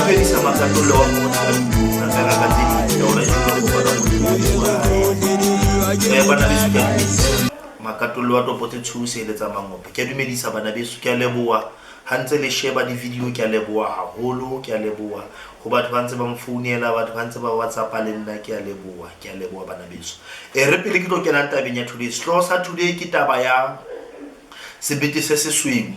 dumedisa makatolo wa motho ka tsedi ona bana beso ke makatolo wa topote tshuse le tsa mangope ke dumedisa bana beso ke a leboa hantse le share di video ke a leboa haholo ke a leboa go batho ba ntse ba mfounela batho ba ntse ba WhatsApp le nna ke a leboa bana beso re pele ke tlo kena tabeng ya today slosa today ke taba ya sebete se swing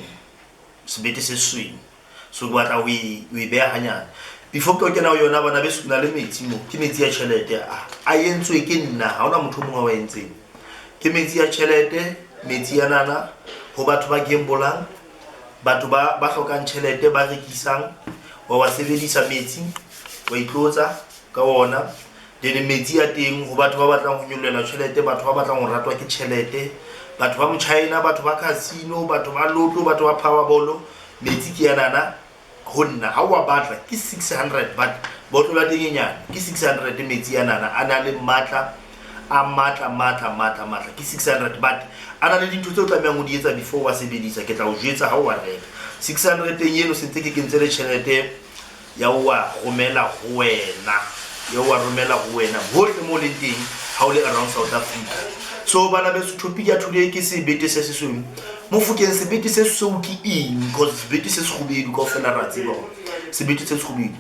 so ke batla o e beha hanyane before ke kena yona bana beso na le metsi mo ke metsi ya chelete a yentswe ke nna ha ona motho mongwe wa entseng ke metsi ya chelete metsi ya nana ho batho ba gambling batho ba hlokang chelete ba rekisang wa sebedisa metsi wa itlotsa ka ona then metsi ya teng ho batho ba batlang ho nyollela chelete batho ba batlang ho ratwa ke chelete batho ba mo China batho ba casino batho ba lotto batho ba powerball metsi ke ya nana ho nna ha wa batla ke 600 but botlo la teng nyane ke 600 metsi ya nana ana le matla a matla ke 600 but ana le dintho tse o tlameang ho di etsa before wa sebedisa ke tla o jetsa ha wa reka 600 teng yeno sentse ke kentse le chelete ya wa romela ho wena hohle mo le teng ha o le around South Africa so bana beso topic ya today ke sebete se sesweu mo fukeng sebete se sesweu ke eng because sebete se sekgubedu ka ofela ra tseba sebete se sekgubedu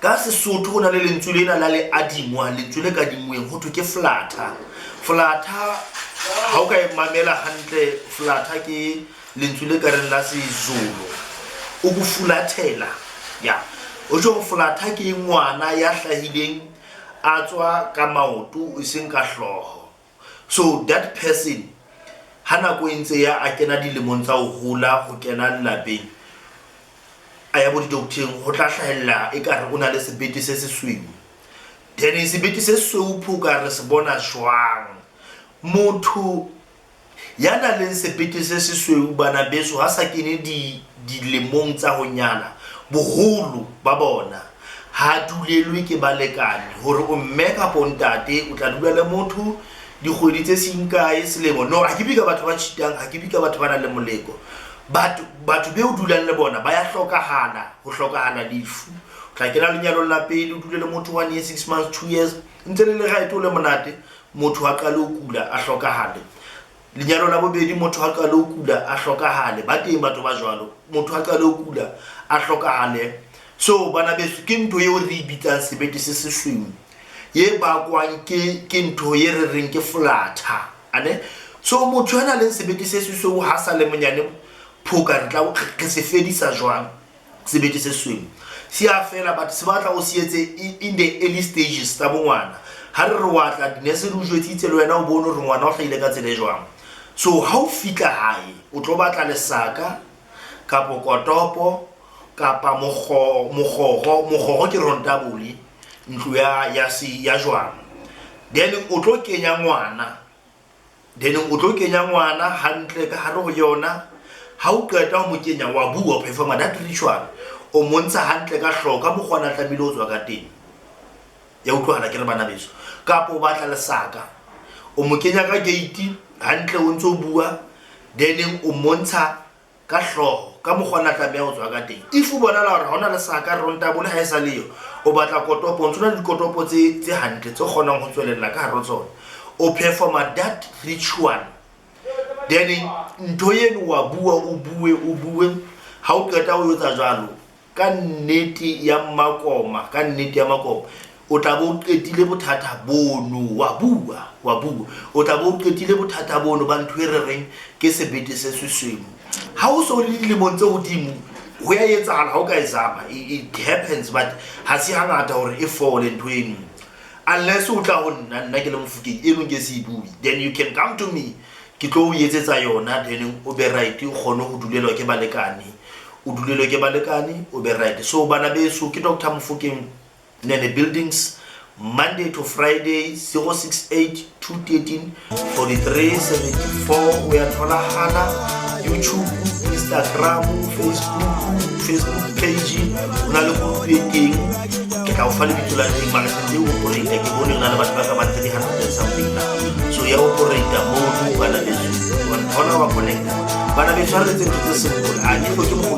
ka Sesotho go na le lentswe lena la le adimwa lentswe le ka dingweng ho thwe ke flatter ha o ka mamela hantle flatter ke lentswe le ka reng la seZulu o go fulathela ya o jo flatter ke ngwana ya hlahileng a tswa ka maoto e seng ka hloho so that person hana go entse ya a kena dilemong tsa ho hula go kena lapeng aya bo doctor go tla hlahella e ka re ona le sebete se sesweu then sebete se sesweu phuka re se bona shwang motho yana le sebete se sesweu bana beso ha sa kene dilemong tsa ho nyala boholo ba bona ha dulelwe ke balekane hore o mmeka pontate o tla dula le motho di kgwedi tse seng kae selemo no ha ke bika batho ba chitang ha ke bika batho ba na le moleko batho be o dulang le bona ba ya hlokahana difu tla kena lenyalo la pele o dule le motho 1 year 6 months 2 years ntse le right o le monate motho a qale o kula a hlokahale lenyalo la bobedi motho a qale o kula a hlokahale ba teng batho ba jwalo motho a qale o kula a hlokahale so bana beso ke ntho eo re bitsa sebete se sesweu ye ba kwang ke ntho ye re reng ke flatter ane so motho ana le sebete se sesweu ha sa le monyane phoka re tla ke se fedisa jwang sebete se sesweu si a fela but se batla o sietse in the early stages tsa bongwana ha re watla dinese re jwetsitse le wena o bone re ngwana o hlaile ka tsele jwang so ha o fitla hae o tlo batla lesaka ka pokotopo kapa mogoro ke rontabole ntlo ya jwang then o tlo kenya ngwana hantle ka hare ho yona ha o qeta ho mo kenya wa bua perform that ritual o montsha hantle ka hloka mo gona tlamile o tswa ka teng ya utlwana ke re bana beso ka po batla lesaka o mo kenya ka gate hantle o ntse o bua then o montsha ka hloho ka mo gona tlamile o tswa ka teng if o bona la hore ha ona lesaka rontabole ha esa leyo o batla kotopo ntsona dikotopo tse hantle tse kgonang ho tswelella ka hare tsona o perform that ritual then ntho yeno wa bua o bue ha o qeta o yotsa jalo ka nnete ya makoma o tla bo qetile bothata bono wa bua o tla bo qetile bothata bono ba ntho e re reng ke sebete se sesweu ha o so le dilemong tse hodimo ho ya etsahala ha o ka izama it happens but ha se hangata hore e fall ntho eno unless o tla ho nna ke le mofukeng eno ke se bui then you can come to me ke tlo o etsetsa yona then o be right o kgone ho dulelwa ke balekane o be right so bana beso ke Dr. Mofokeng Nene Buildings Monday to Friday 068 213 4374 we are tholahana YouTube Instagram Facebook page una le group e teng ke tla o fa le bitso la teng mara se o operate ke bone na le batho ba ka ba 300 something so ya operate mo bana beso wa bona wa connect bana beso re tse simple a di go ke mo